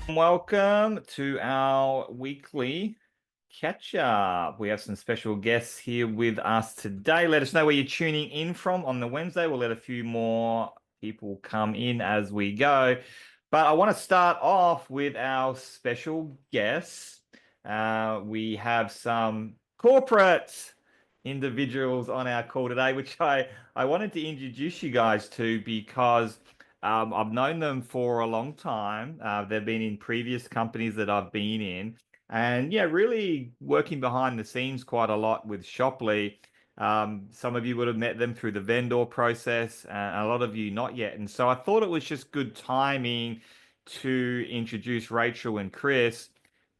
Welcome to our weekly catch up. We have some special guests here with us today. Let us know where you're tuning in from on the Wednesday. We'll let a few more people come in as we go. But I want to start off with our special guests. We have some corporate individuals on our call today, which I wanted to introduce you guys to because I've known them for a long time. They've been in previous companies that I've been in. And yeah, really working behind the scenes quite a lot with Shopley. Some of you would have met them through the vendor process, and a lot of you not yet. And so I thought it was just good timing to introduce Rachel and Chris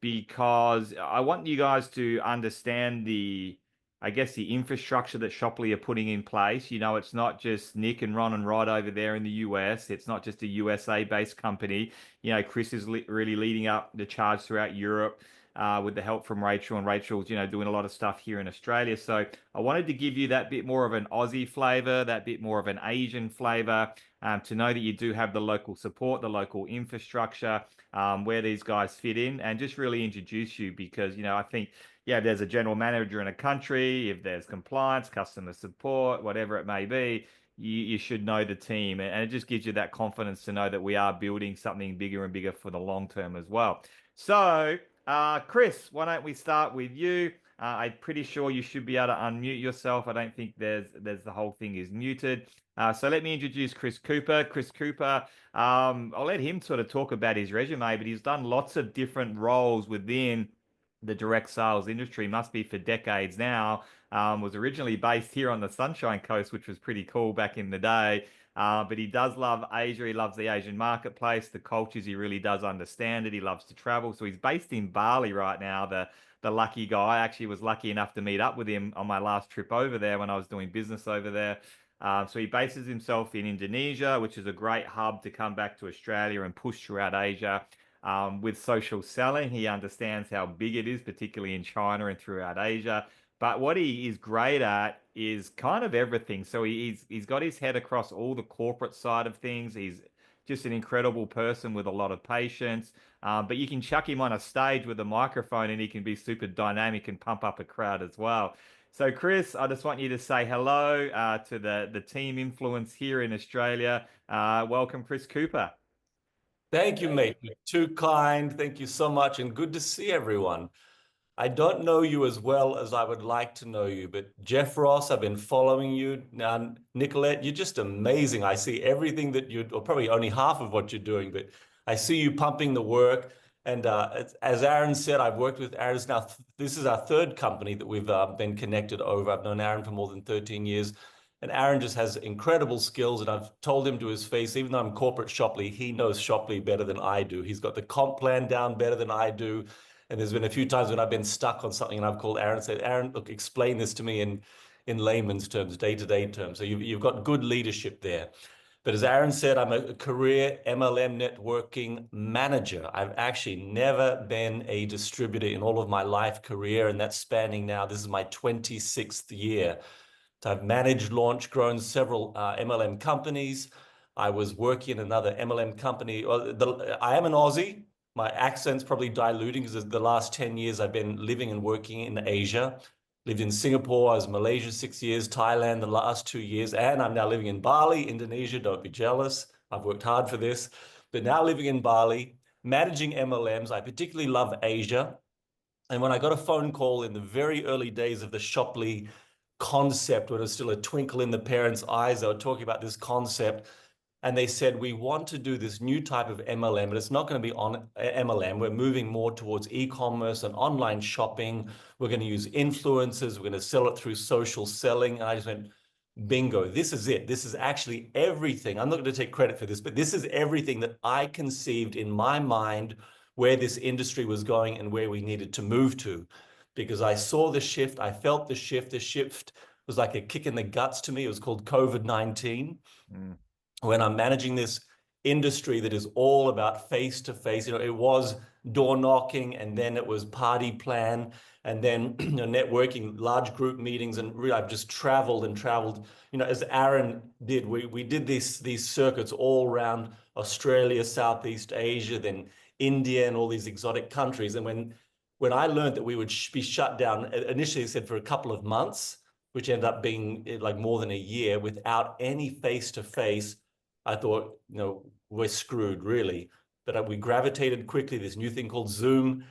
because I want you guys to understand I guess, the infrastructure that Shopley are putting in place. You know, it's not just Nick and Ron and Rod over there in the US. It's not just a USA-based company. You know, Chris is really leading up the charge throughout Europe with the help from Rachel, and Rachel's, doing a lot of stuff here in Australia. So I wanted to give you that bit more of an Aussie flavor, that bit more of an Asian flavor, to know that you do have the local support, the local infrastructure, where these guys fit in, and just really introduce you because, I think yeah, if there's a general manager in a country, if there's compliance, customer support, whatever it may be, you should know the team. And it just gives you that confidence to know that we are building something bigger and bigger for the long term as well. So, Chris, why don't we start with you? I'm pretty sure you should be able to unmute yourself. I don't think there's the whole thing is muted. So let me introduce Chris Cooper. Chris Cooper, I'll let him sort of talk about his resume, but he's done lots of different roles within the direct sales industry, must be for decades now. Was originally based here on the Sunshine Coast, which was pretty cool back in the day. But he does love Asia. He loves the Asian marketplace, the cultures. He really does understand it. He loves to travel. So he's based in Bali right now. The lucky guy. I actually was lucky enough to meet up with him on my last trip over there when I was doing business over there. So he bases himself in Indonesia, which is a great hub to come back to Australia and push throughout Asia. With social selling, he understands how big it is, particularly in China and throughout Asia. But what he is great at is kind of everything. So he's got his head across all the corporate side of things. He's just an incredible person with a lot of patience. But you can chuck him on a stage with a microphone and he can be super dynamic and pump up a crowd as well. So, Chris, I just want you to say hello to the team influence here in Australia. Welcome, Chris Cooper. Thank you, mate. You're too kind. Thank you so much, and good to see everyone. I don't know you as well as I would like to know you, but Jeff Ross, I've been following you. Now, Nicolette, you're just amazing. I see everything that you, or probably only half of what you're doing, but I see you pumping the work. And as Aaron said, I've worked with Aaron. Now, this is our third company that we've been connected over. I've known Aaron for more than 13 years. And Aaron just has incredible skills. And I've told him to his face, even though I'm corporate Shopley, he knows Shopley better than I do. He's got the comp plan down better than I do. And there's been a few times when I've been stuck on something and I've called Aaron and said, Aaron, look, explain this to me in layman's terms, day-to-day terms. So you've got good leadership there. But as Aaron said, I'm a career MLM networking manager. I've actually never been a distributor in all of my life career, and that's spanning now, this is my 26th year. So I've managed, launched, grown several MLM companies. I was working in another MLM company. I am an Aussie. My accent's probably diluting because the last 10 years I've been living and working in Asia. Lived in Singapore, I was in Malaysia 6 years, Thailand the last 2 years, and I'm now living in Bali, Indonesia. Don't be jealous. I've worked hard for this. But now living in Bali, managing MLMs. I particularly love Asia. And when I got a phone call in the very early days of the Shopley concept, when it was still a twinkle in the parents' eyes, they were talking about this concept. And they said, we want to do this new type of MLM, but it's not going to be on MLM. We're moving more towards e-commerce and online shopping. We're going to use influencers. We're going to sell it through social selling. And I just went, bingo, this is it. This is actually everything. I'm not going to take credit for this, but this is everything that I conceived in my mind where this industry was going and where we needed to move to. Because I saw the shift, I felt the shift. The shift was like a kick in the guts to me. It was called COVID-19. When I'm managing this industry that is all about face to face, it was door knocking, and then it was party plan, and then networking, large group meetings, and really I've just traveled and traveled. As Aaron did, we did these circuits all around Australia, Southeast Asia, then India and all these exotic countries. And when I learned that we would be shut down, initially it said for a couple of months, which ended up being like more than a year without any face-to-face, I thought, we're screwed, really. But we gravitated quickly. This new thing called Zoom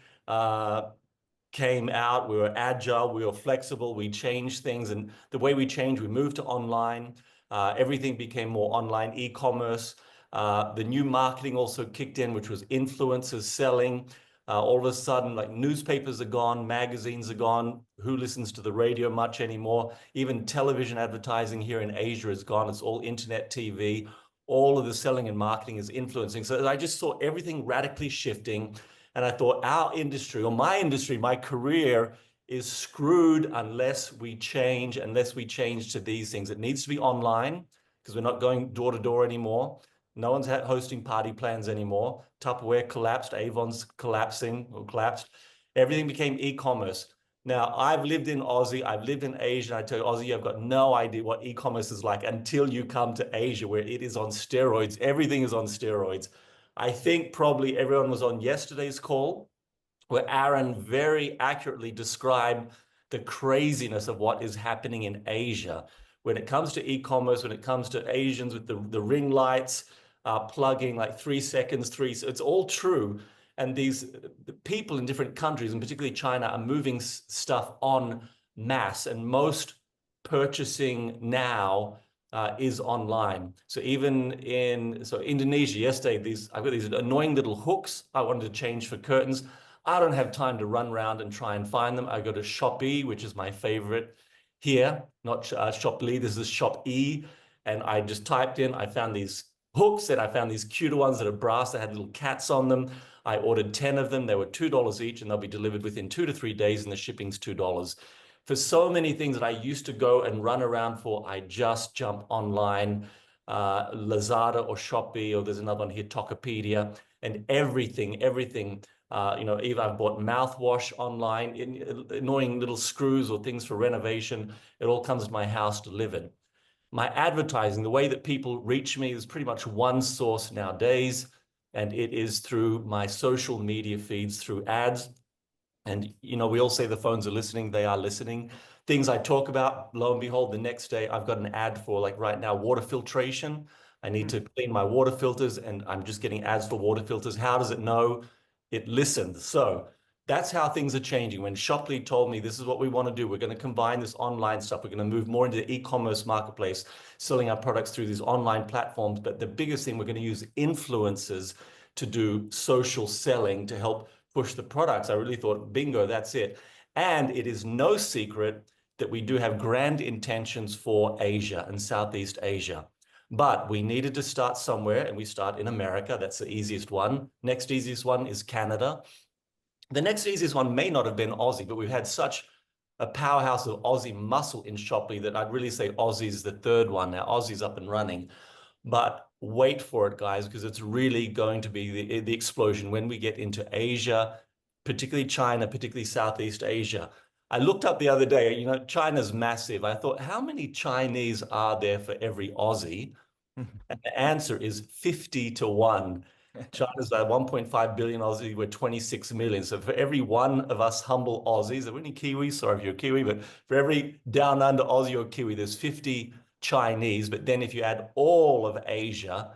came out. We were agile, we were flexible, we changed things. And the way we changed, we moved to online. Everything became more online, e-commerce. The new marketing also kicked in, which was influencers selling. All of a sudden, like newspapers are gone, magazines are gone. Who listens to the radio much anymore? Even television advertising here in Asia is gone. It's all internet TV. All of the selling and marketing is influencing. So I just saw everything radically shifting. And I thought our industry, or my industry, my career is screwed unless we change to these things. It needs to be online because we're not going door to door anymore. No one's hosting party plans anymore. Tupperware collapsed, Avon's collapsed. Everything became e-commerce. Now, I've lived in Aussie, I've lived in Asia, and I tell you, Aussie, I've got no idea what e-commerce is like until you come to Asia, where it is on steroids. Everything is on steroids. I think probably everyone was on yesterday's call, where Aaron very accurately described the craziness of what is happening in Asia. When it comes to e-commerce, when it comes to Asians with the ring lights, plugging like 3 seconds, it's all true. And these people in different countries, and particularly China, are moving stuff en masse. And most purchasing now is online. So even in Indonesia yesterday, I've got these annoying little hooks I wanted to change for curtains. I don't have time to run around and try and find them. I go to Shopee, which is my favorite here, not Shoplee. This is Shopee, and I just typed in. I found these hooks, and I found these cuter ones that are brass that had little cats on them. I ordered 10 of them. They were $2 each, and they'll be delivered within 2 to 3 days, and the shipping's $2. For so many things that I used to go and run around for, I just jump online, Lazada or Shopee, or there's another one here, Tokopedia, and everything. Even I've bought mouthwash online, annoying little screws or things for renovation. It all comes to my house delivered. My advertising, the way that people reach me, is pretty much one source nowadays, and it is through my social media feeds, through ads. And, we all say the phones are listening. They are listening. Things I talk about, lo and behold, the next day, I've got an ad for, like right now, water filtration. I need to clean my water filters, and I'm just getting ads for water filters. How does it know? It listens. So that's how things are changing. When Shoplee told me this is what we want to do, we're going to combine this online stuff. We're going to move more into the e-commerce marketplace, selling our products through these online platforms. But the biggest thing, we're going to use influencers to do social selling to help push the products. I really thought, bingo, that's it. And it is no secret that we do have grand intentions for Asia and Southeast Asia. But we needed to start somewhere, and we start in America. That's the easiest one. Next easiest one is Canada. The next easiest one may not have been Aussie, but we've had such a powerhouse of Aussie muscle in Shoplee that I'd really say Aussie is the third one. Now, Aussie's up and running. But wait for it, guys, because it's really going to be the explosion when we get into Asia, particularly China, particularly Southeast Asia. I looked up the other day, China's massive. I thought, how many Chinese are there for every Aussie? And the answer is 50 to 1. China's at 1.5 billion Aussie, we're 26 million. So for every one of us humble Aussies, are there any Kiwis? Sorry if you're a Kiwi, but for every down under Aussie or Kiwi, there's 50 Chinese. But then if you add all of Asia,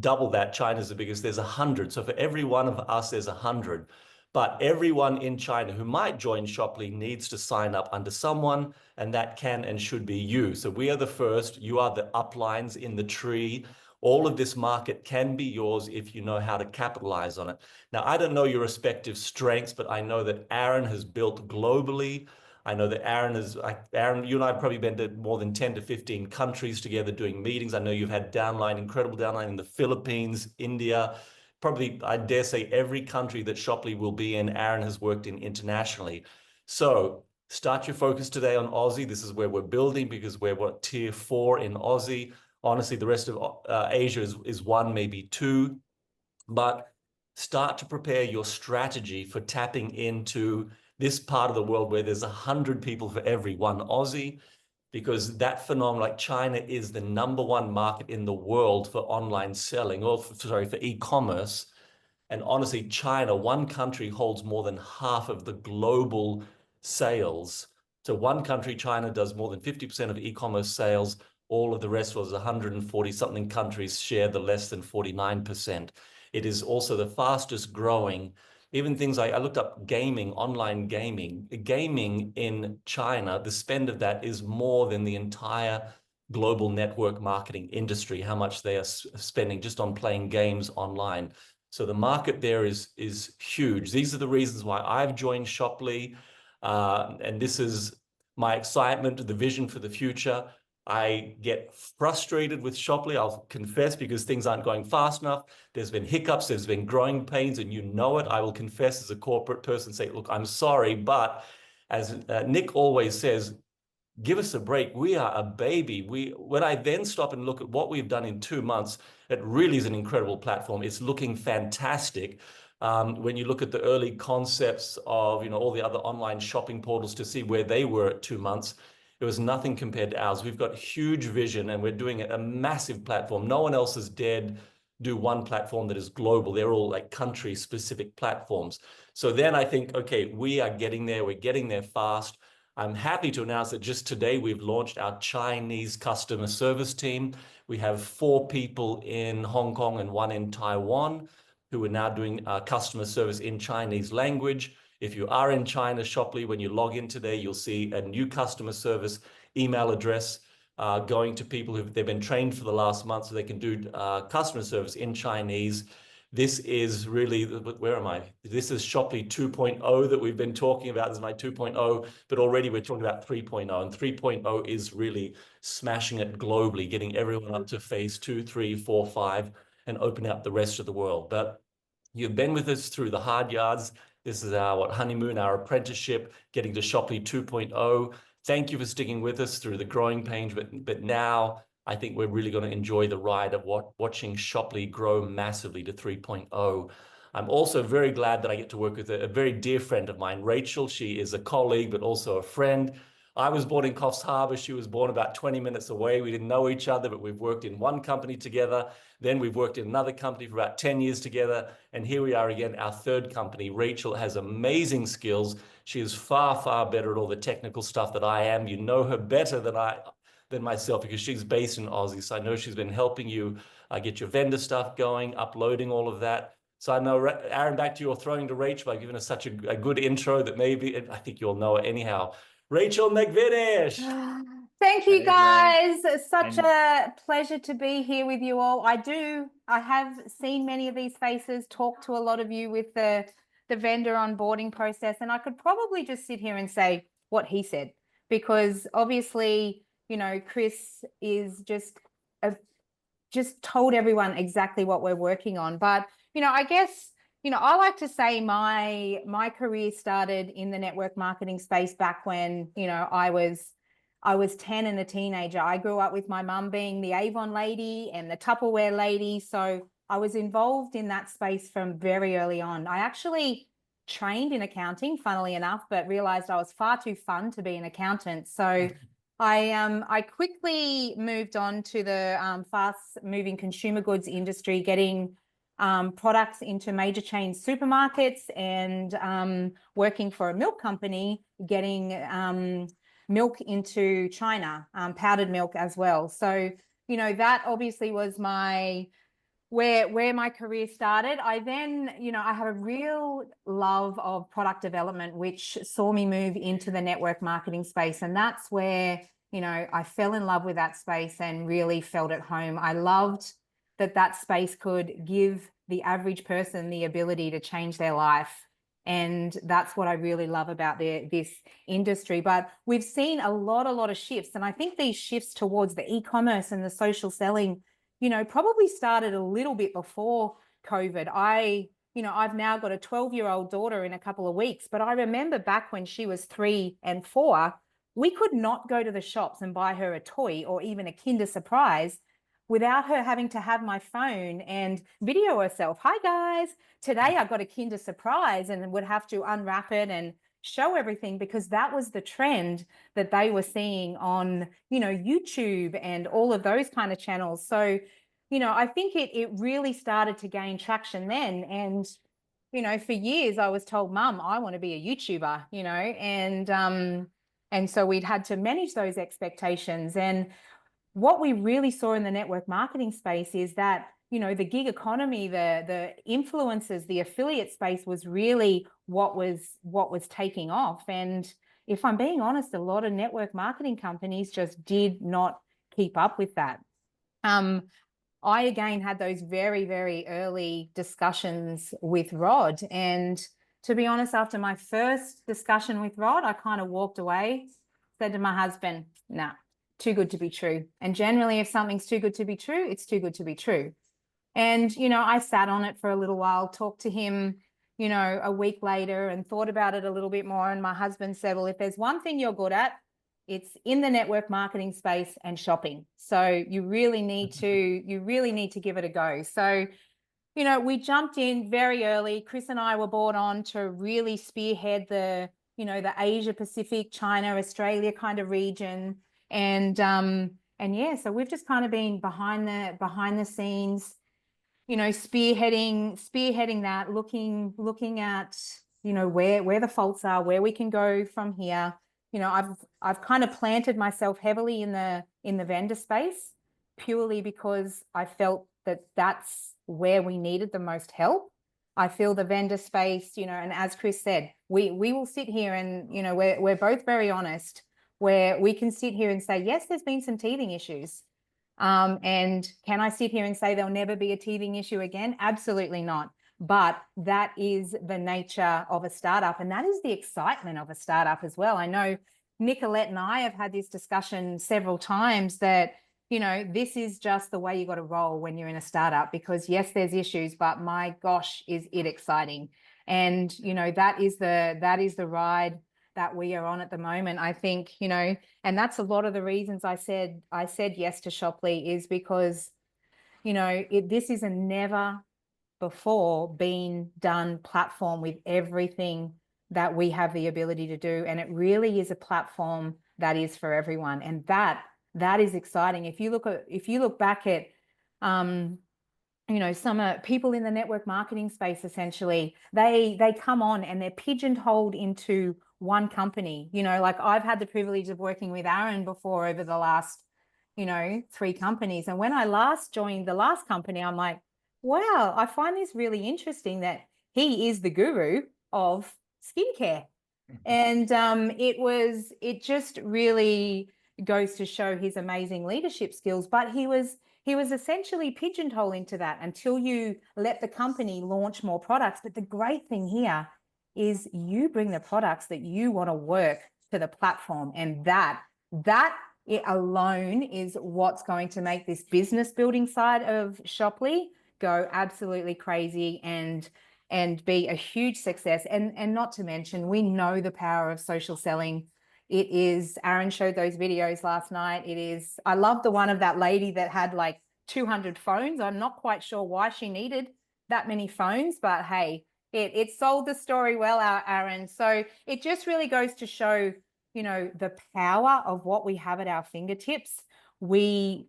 double that, China's the biggest, there's 100. So for every one of us, there's 100. But everyone in China who might join Shoplee needs to sign up under someone, and that can and should be you. So we are the first, you are the uplines in the tree. All of this market can be yours if you know how to capitalize on it. Now, I don't know your respective strengths, but I know that Aaron has built globally. I know that Aaron, you and I have probably been to more than 10 to 15 countries together doing meetings. I know you've had incredible downline in the Philippines, India, probably, I dare say, every country that Shoplee will be in, Aaron has worked in internationally. So start your focus today on Aussie. This is where we're building, because we're tier 4 in Aussie. Honestly, the rest of Asia is 1, maybe 2. But start to prepare your strategy for tapping into this part of the world where there's 100 people for every 1 Aussie, because that phenomenon, like China is the #1 market in the world for online selling, or for e-commerce. And honestly, China, one country, holds more than half of the global sales. So one country, China, does more than 50% of e-commerce sales. All of the rest was 140 something countries share the less than 49%. It is also the fastest growing. Even things like, I looked up gaming, online gaming. Gaming in China, the spend of that is more than the entire global network marketing industry, how much they are spending just on playing games online. So the market there is huge. These are the reasons why I've joined Shoply. And this is my excitement, the vision for the future. I get frustrated with Shoply, I'll confess, because things aren't going fast enough. There's been hiccups, there's been growing pains, and you know it. I will confess as a corporate person, say, look, I'm sorry, but as Nick always says, give us a break. We are a baby. When I then stop and look at what we've done in 2 months, it really is an incredible platform. It's looking fantastic. When you look at the early concepts of all the other online shopping portals to see where they were at 2 months, it was nothing compared to ours. We've got huge vision and we're doing a massive platform. No one else has dared do one platform that is global. They're all like country specific platforms. So then I think, okay, we are getting there. We're getting there fast. I'm happy to announce that just today we've launched our Chinese customer service team. We have 4 people in Hong Kong and 1 in Taiwan who are now doing customer service in Chinese language. If you are in China, Shoply, when you log in today, you'll see a new customer service email address going to people they've been trained for the last month so they can do customer service in Chinese. This is really, where am I? This is Shoply 2.0 that we've been talking about. This is my 2.0, but already we're talking about 3.0. And 3.0 is really smashing it globally, getting everyone up to phase 2, 3, 4, 5, and opening up the rest of the world. But you've been with us through the hard yards. This is our honeymoon, our apprenticeship, getting to Shoply 2.0. Thank you for sticking with us through the growing pains, but now I think we're really going to enjoy the ride of watching Shoply grow massively to 3.0. I'm also very glad that I get to work with a very dear friend of mine, Rachel. She is a colleague, but also a friend. I was born in Coffs Harbour. She was born about 20 minutes away. We didn't know each other, but we've worked in one company together. Then we've worked in another company for about 10 years together. And here we are again, our third company. Rachel has amazing skills. She is far, far better at all the technical stuff that I am. You know her better than myself because she's based in Aussie. So I know she's been helping you get your vendor stuff going, uploading all of that. So I know, Aaron, back to you, throwing to Rachel by giving us such a good intro that maybe, I think you'll know it anyhow. Rachel McVinish. Thank you, Hey, guys. It's such And- a pleasure to be here with you all. I have seen many of these faces, talked to a lot of you with the vendor onboarding process, and I could probably just sit here and say what he said, because obviously, Chris is just told everyone exactly what we're working on. But, I guess, I like to say my career started in the network marketing space back when, I was 10 and a teenager. I grew up with my mum being the Avon lady and the Tupperware lady. So I was involved in that space from very early on. I actually trained in accounting, funnily enough, but realized I was far too fun to be an accountant. So I quickly moved on to the fast moving consumer goods industry, getting products into major chain supermarkets and working for a milk company, getting milk into China, powdered milk as well. So, that obviously was where my career started. I then, I have a real love of product development, which saw me move into the network marketing space. And that's where, I fell in love with that space and really felt at home. I loved that space could give the average person the ability to change their life. And that's what I really love about this industry. But we've seen a lot of shifts. And I think these shifts towards the e-commerce and the social selling, probably started a little bit before COVID. I've now got a 12-year-old daughter in a couple of weeks, but I remember back when she was 3 and 4, we could not go to the shops and buy her a toy or even a Kinder Surprise without her having to have my phone and video herself. Hi guys, today I got a Kinder Surprise, and would have to unwrap it and show everything, because that was the trend that they were seeing on, YouTube and all of those kind of channels. So, I think it really started to gain traction then. And, for years I was told, Mum, I want to be a YouTuber, and so we'd had to manage those expectations. And what we really saw in the network marketing space is that, the gig economy, the influencers, the affiliate space was really what was taking off. And if I'm being honest, a lot of network marketing companies just did not keep up with that. I again had those very, very early discussions with Rod. And to be honest, after my first discussion with Rod, I kind of walked away, said to my husband, nah, too good to be true. And generally, if something's too good to be true, it's too good to be true. And, I sat on it for a little while, talked to him, a week later, and thought about it a little bit more. And my husband said, well, if there's one thing you're good at, it's in the network marketing space and shopping. So you really need to give it a go. So, we jumped in very early. Chris and I were brought on to really spearhead the Asia Pacific, China, Australia kind of region. And yeah, so we've just kind of been behind the scenes, spearheading that, looking at, where the faults are, where we can go from here. I've kind of planted myself heavily in the vendor space purely because I felt that that's where we needed the most help. I feel the vendor space, and as Chris said, we will sit here and, we're both very honest, where we can sit here and say, yes, there's been some teething issues. And can I sit here and say there'll never be a teething issue again? Absolutely not. But that is the nature of a startup, and that is the excitement of a startup as well. I know Nicolette and I have had this discussion several times that, this is just the way you got to roll when you're in a startup, because yes, there's issues, but my gosh, is it exciting. And, that is the ride that we are on at the moment. I think, and that's a lot of the reasons I said yes to Shoply, is because, this is a never before been done platform with everything that we have the ability to do. And it really is a platform that is for everyone. And that is exciting. If you look back at, some people in the network marketing space, essentially, they come on and they're pigeonholed into one company. Like I've had the privilege of working with Aaron before over the last, 3 companies. And when I last joined the last company, I'm like, wow, I find this really interesting that he is the guru of skincare. And it just really goes to show his amazing leadership skills. But he was essentially pigeonholed into that until you let the company launch more products. But the great thing here is you bring the products that you want to work to the platform, and that it alone is what's going to make this business building side of Shoply go absolutely crazy and be a huge success. And not to mention, we know the power of social selling. It is, Aaron showed those videos last night. It is, I love the one of that lady that had like 200 phones. I'm not quite sure why she needed that many phones, but hey, it sold the story well, Aaron. So it just really goes to show, the power of what we have at our fingertips. We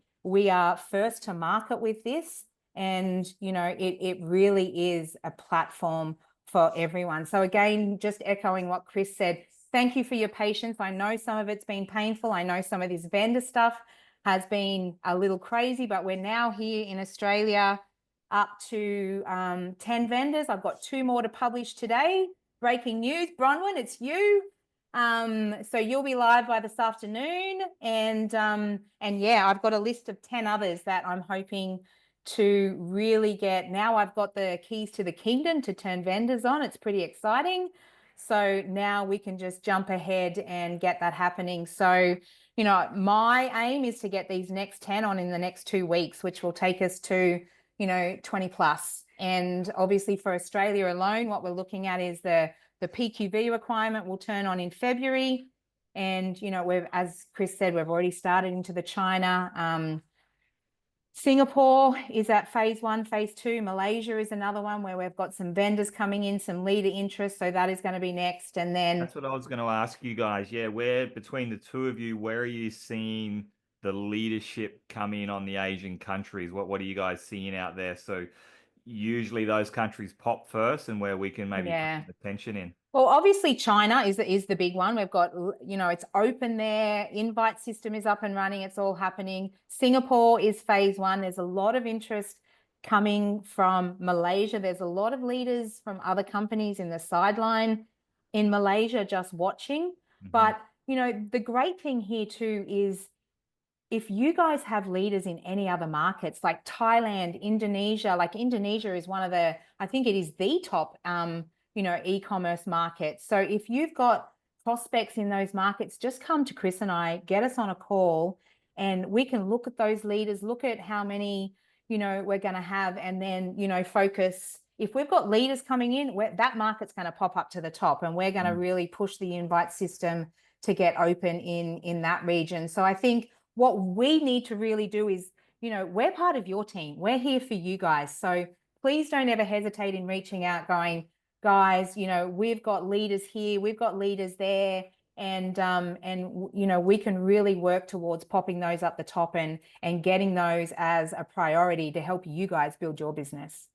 are first to market with this. And, it really is a platform for everyone. So again, just echoing what Chris said, thank you for your patience. I know some of it's been painful. I know some of this vendor stuff has been a little crazy, but we're now here in Australia up to 10 vendors. I've got 2 more to publish today. Breaking news, Bronwyn, it's you. So you'll be live by this afternoon. And yeah, I've got a list of 10 others that I'm hoping to really get. Now I've got the keys to the kingdom to turn vendors on. It's pretty exciting. So now we can just jump ahead and get that happening. So, my aim is to get these next 10 on in the next 2 weeks, which will take us to, 20 plus. And obviously for Australia alone, what we're looking at is the PQV requirement will turn on in February. And, as Chris said, we've already started into the China. Singapore is at phase 1, phase 2. Malaysia is another one where we've got some vendors coming in, some leader interest. So that is going to be next. And then that's what I was going to ask you guys. Yeah, where between the two of you, where are you seeing the leadership come in on the Asian countries? What are you guys seeing out there? So usually those countries pop first, and where we can maybe put Yeah. some attention in. Well, obviously China is the big one. We've got, you know, it's open there. Invite system is up and running. It's all happening. Singapore is phase one. There's a lot of interest coming from Malaysia. There's a lot of leaders from other companies in the sideline in Malaysia just watching. But, you know, the great thing here too is if you guys have leaders in any other markets like Thailand, Indonesia, like Indonesia is one of the, I think it is the top, you know, e-commerce market. So if you've got prospects in those markets, just come to Chris and I, get us on a call, and we can look at those leaders, look at how many, you know, we're going to have, and then, you know, focus. If we've got leaders coming in, that market's going to pop up to the top, and we're going to really push the invite system to get open in that region. So I think what we need to really do is, you know, we're part of your team. We're here for you guys. So please don't ever hesitate in reaching out going, guys, you know, we've got leaders here, we've got leaders there, and you know, we can really work towards popping those up the top and getting those as a priority to help you guys build your business.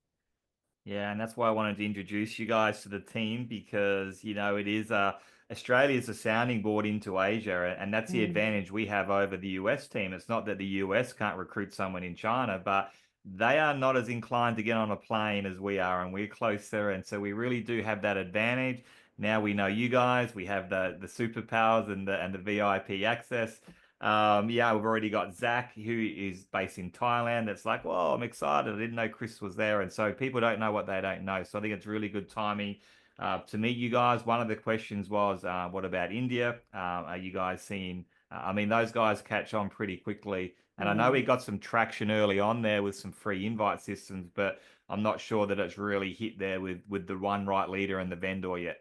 Yeah, and that's why I wanted to introduce you guys to the team, because, you know, it is Australia is a sounding board into Asia, and that's the advantage we have over the US team. It's not that the US can't recruit someone in China, but they are not as inclined to get on a plane as we are, and we're closer, and so we really do have that advantage. Now we know you guys, we have the superpowers and the VIP access. Yeah, we've already got Zach, who is based in Thailand. It's like, well, I'm excited. I didn't know Chris was there. And so people don't know what they don't know. So I think it's really good timing to meet you guys. One of the questions was, what about India? Are you guys seeing, I mean, those guys catch on pretty quickly. And I know we got some traction early on there with some free invite systems, but I'm not sure that it's really hit there with the one right leader and the vendor yet.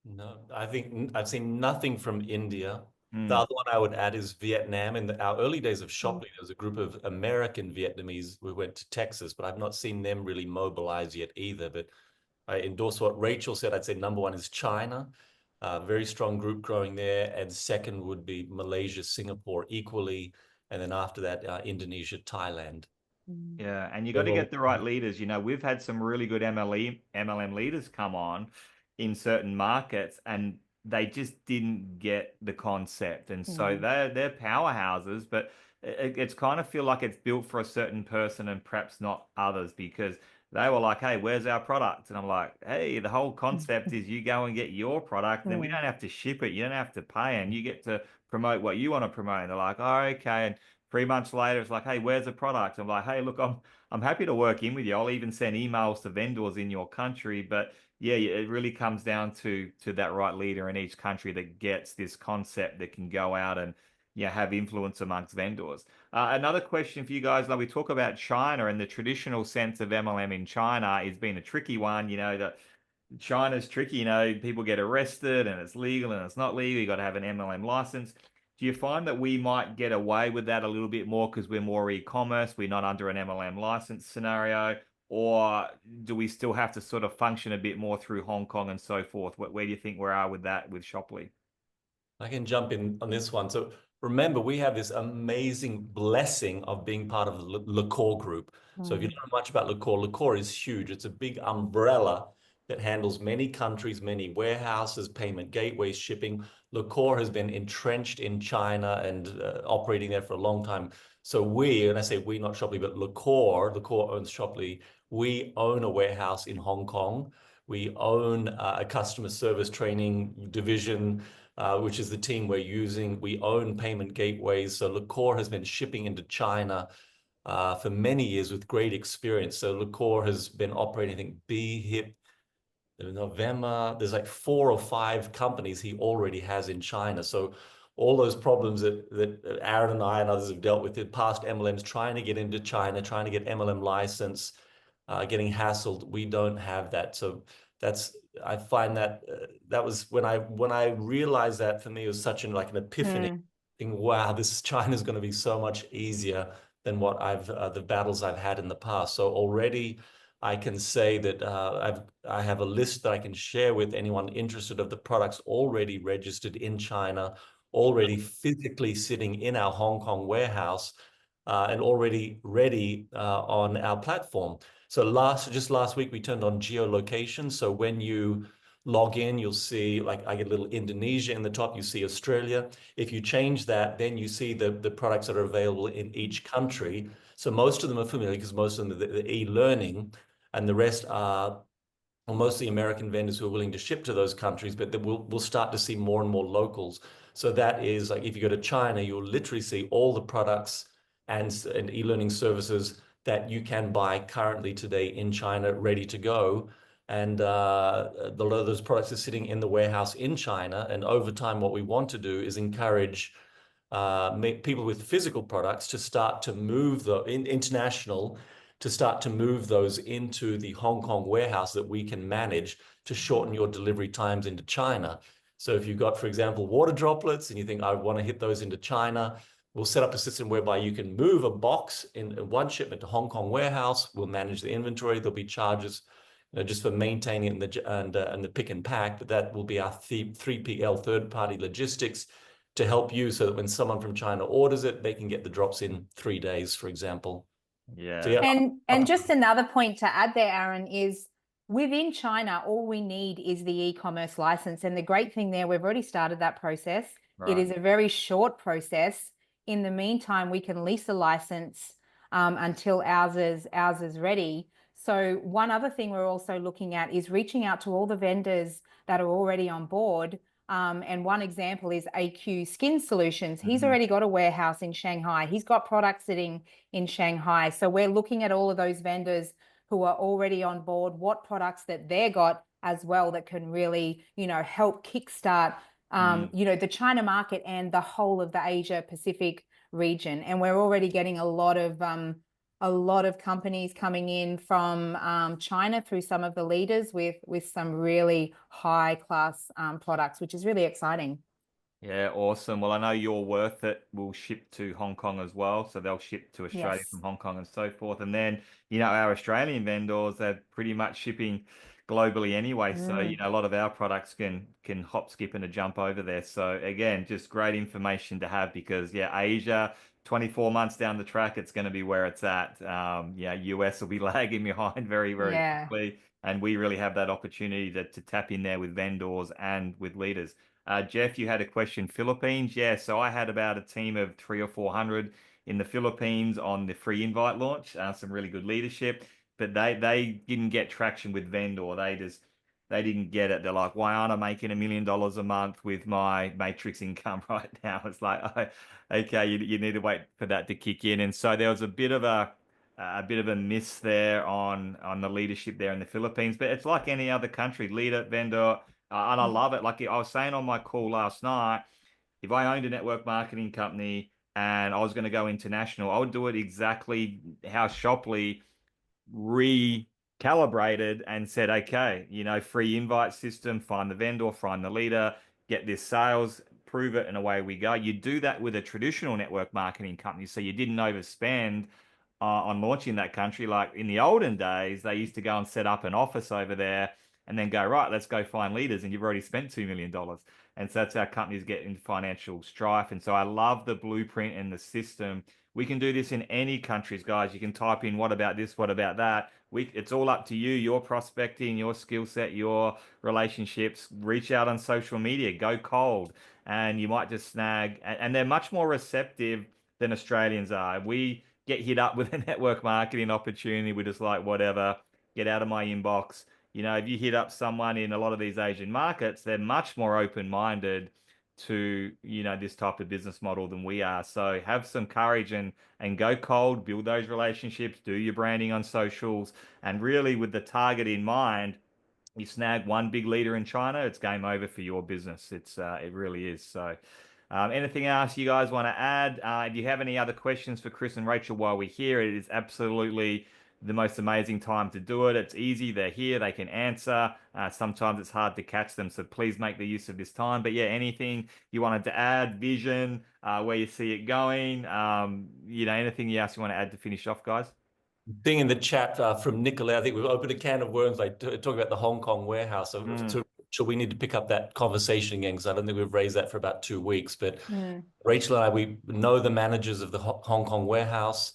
No, I think I've seen nothing from India. The other one I would add is Vietnam. In our early days of Shoply, there was a group of American Vietnamese who went to Texas, but I've not seen them really mobilize yet either. But I endorse what Rachel said. I'd say number one is China, very strong group growing there. And second would be Malaysia, Singapore equally. And then after that, Indonesia, Thailand. Yeah, and you got to get the right leaders. You know, we've had some really good MLM leaders come on in certain markets, and they just didn't get the concept. And so they're powerhouses, but it's kind of feel like it's built for a certain person and perhaps not others, because they were like, hey, where's our product? And I'm like, hey, the whole concept is you go and get your product, and then we don't have to ship it, you don't have to pay, and you get to promote what you want to promote. And they're like, oh, okay. And 3 months later, it's like, hey, where's the product? I'm like, hey, look, I'm happy to work in with you. I'll even send emails to vendors in your country. But yeah, it really comes down to that right leader in each country that gets this concept that can go out and, yeah, have influence amongst vendors. Another question for you guys, like we talk about China, and the traditional sense of MLM in China has been a tricky one. You know, that China's tricky. You know, people get arrested and it's legal and it's not legal. You got to have an MLM license. Do you find that we might get away with that a little bit more because we're more e-commerce, we're not under an MLM license scenario? Or do we still have to sort of function a bit more through Hong Kong and so forth? Where do you think we are with that with Shoply? I can jump in on this one. So remember, we have this amazing blessing of being part of the LaCour group. So if you don't know much about LaCour is huge. It's a big umbrella that handles many countries, many warehouses, payment gateways, shipping. LaCour has been entrenched in China and operating there for a long time. So we, and I say we, not Shoply, but LaCour owns Shoply. We own a warehouse in Hong Kong. We own a customer service training division, which is the team we're using. We own payment gateways. So LaCour has been shipping into China for many years with great experience. So LaCour has been operating, I think, BHIP, November. There's like 4 or 5 companies he already has in China. So all those problems that Aaron and I and others have dealt with in past MLMs, trying to get into China, trying to get MLM license, getting hassled, we don't have that. So I find that that was when I realized that, for me, it was such an epiphany. Thinking, wow, China's going to be so much easier than what the battles I've had in the past. So already I can say that I have a list that I can share with anyone interested of the products already registered in China already physically sitting in our Hong Kong warehouse and already ready on our platform. So just last week, we turned on geolocation. So when you log in, you'll see, like, I get a little Indonesia in the top, you see Australia. If you change that, then you see the products that are available in each country. So most of them are familiar because most of them are the e-learning, and the rest are mostly American vendors who are willing to ship to those countries, but then we'll start to see more and more locals. So that is, like, if you go to China, you'll literally see all the products and e-learning services that you can buy currently today in China ready to go. And a lot of those products are sitting in the warehouse in China. And over time, what we want to do is encourage people with physical products to start to move international, to start to move those into the Hong Kong warehouse that we can manage to shorten your delivery times into China. So if you've got, for example, water droplets and you think, I want to hit those into China, we'll set up a system whereby you can move a box in one shipment to Hong Kong warehouse. We'll manage the inventory. There'll be charges just for maintaining it and the pick and pack, but that will be our 3PL, third-party logistics, to help you so that when someone from China orders it, they can get the drops in 3 days, for example. Yeah. So, yeah. And just another point to add there, Aaron, is within China, all we need is the e-commerce license. And the great thing there, we've already started that process. Right. It is a very short process. In the meantime, we can lease a license until ours is ready. So one other thing we're also looking at is reaching out to all the vendors that are already on board. And one example is AQ Skin Solutions. He's already got a warehouse in Shanghai. He's got products sitting in Shanghai. So we're looking at all of those vendors who are already on board, what products that they're got as well that can really, help kickstart, the China market and the whole of the Asia Pacific region. And we're already getting a lot of companies coming in from China through some of the leaders with some really high class products, which is really exciting. Yeah, awesome. Well, I know You're Worth It will ship to Hong Kong as well. So they'll ship to Australia Yes. from Hong Kong and so forth. And then, our Australian vendors, they're pretty much shipping globally anyway. So, a lot of our products can hop, skip, and a jump over there. So again, just great information to have because Asia, 24 months down the track, it's going to be where it's at. US will be lagging behind very, very quickly. And we really have that opportunity to tap in there with vendors and with leaders. Jeff, you had a question. Philippines, yeah. So I had about a team of 300 or 400 in the Philippines on the free invite launch. Some really good leadership, but they didn't get traction with vendor. They didn't get it. They're like, why aren't I making $1 million a month with my matrix income right now? It's like, oh, okay, you need to wait for that to kick in. And so there was a bit of a miss there on the leadership there in the Philippines. But it's like any other country, leader, vendor. And I love it. Like I was saying on my call last night, if I owned a network marketing company and I was going to go international, I would do it exactly how Shoply recalibrated and said, okay, free invite system, find the vendor, find the leader, get this sales, prove it, and away we go. You do that with a traditional network marketing company, so you didn't overspend on launching that country. Like in the olden days, they used to go and set up an office over there and then go, right, let's go find leaders. And you've already spent $2 million. And so that's how companies get into financial strife. And so I love the blueprint and the system. We can do this in any countries, guys. You can type in, what about this? What about that? It's all up to you, your prospecting, your skill set, your relationships. Reach out on social media, go cold, and you might just snag. And they're much more receptive than Australians are. We get hit up with a network marketing opportunity. We're just like, whatever, get out of my inbox. If you hit up someone in a lot of these Asian markets, they're much more open-minded to, this type of business model than we are. So have some courage and go cold, build those relationships, do your branding on socials, and really with the target in mind, you snag one big leader in China, it's game over for your business. It really is. So anything else you guys want to add? If you have any other questions for Chris and Rachel while we're here, it is absolutely the most amazing time to do it. It's easy. They're here. They can answer. Sometimes it's hard to catch them. So please make the use of this time. But anything you wanted to add, vision, where you see it going, anything else you want to add to finish off, guys? Thing in the chat from Nicolai, I think we've opened a can of worms, like talking about the Hong Kong warehouse. So to Rachel, we need to pick up that conversation again because I don't think we've raised that for about 2 weeks. But Mm. Rachel and I, we know the managers of the Hong Kong warehouse.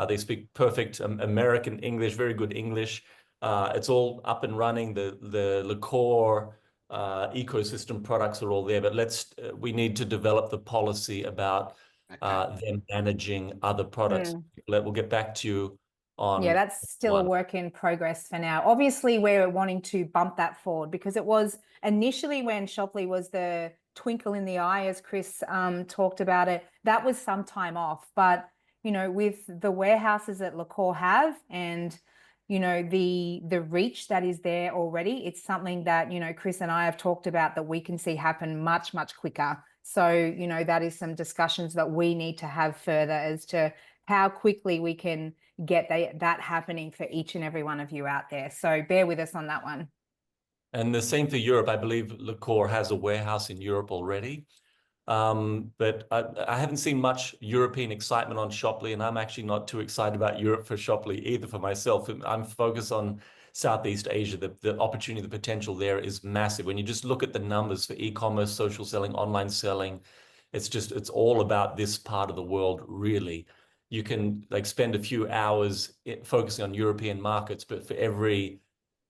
They speak perfect American English, very good English. It's all up and running. The liqueur ecosystem products are all there. But we need to develop the policy about them managing other products. We'll get back to you on. Yeah, that's still a work in progress for now. Obviously, we're wanting to bump that forward because it was initially when Shopley was the twinkle in the eye, as Chris talked about it, that was some time off. But, you know, with the warehouses that Liqueur have and, you know, the reach that is there already, it's something that, you know, Chris and I have talked about that we can see happen much, much quicker. So, you know, that is some discussions that we need to have further as to how quickly we can get that happening for each and every one of you out there. So bear with us on that one. And the same for Europe. I believe Liqueur has a warehouse in Europe already. But I haven't seen much European excitement on Shopley, and I'm actually not too excited about Europe for Shopley either for myself. I'm focused on Southeast Asia. The opportunity, the potential there is massive. When you just look at the numbers for e-commerce, social selling, online selling, it's all about this part of the world, really. You can like spend a few hours focusing on European markets, but for every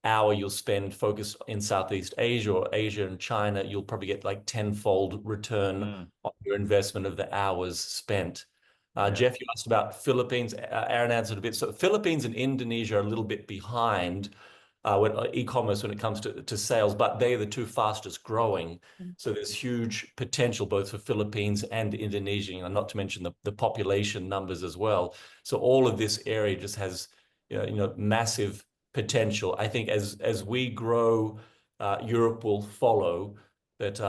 hour you'll spend focused in Southeast Asia or Asia and China, you'll probably get like tenfold return on your investment of the hours spent. Jeff, you asked about Philippines. Aaron answered a bit. So Philippines and Indonesia are a little bit behind when e-commerce when it comes to sales, but they're the two fastest growing. So there's huge potential both for Philippines and Indonesia, not to mention the population numbers as well. So all of this area just has massive potential. I think as we grow, Europe will follow. But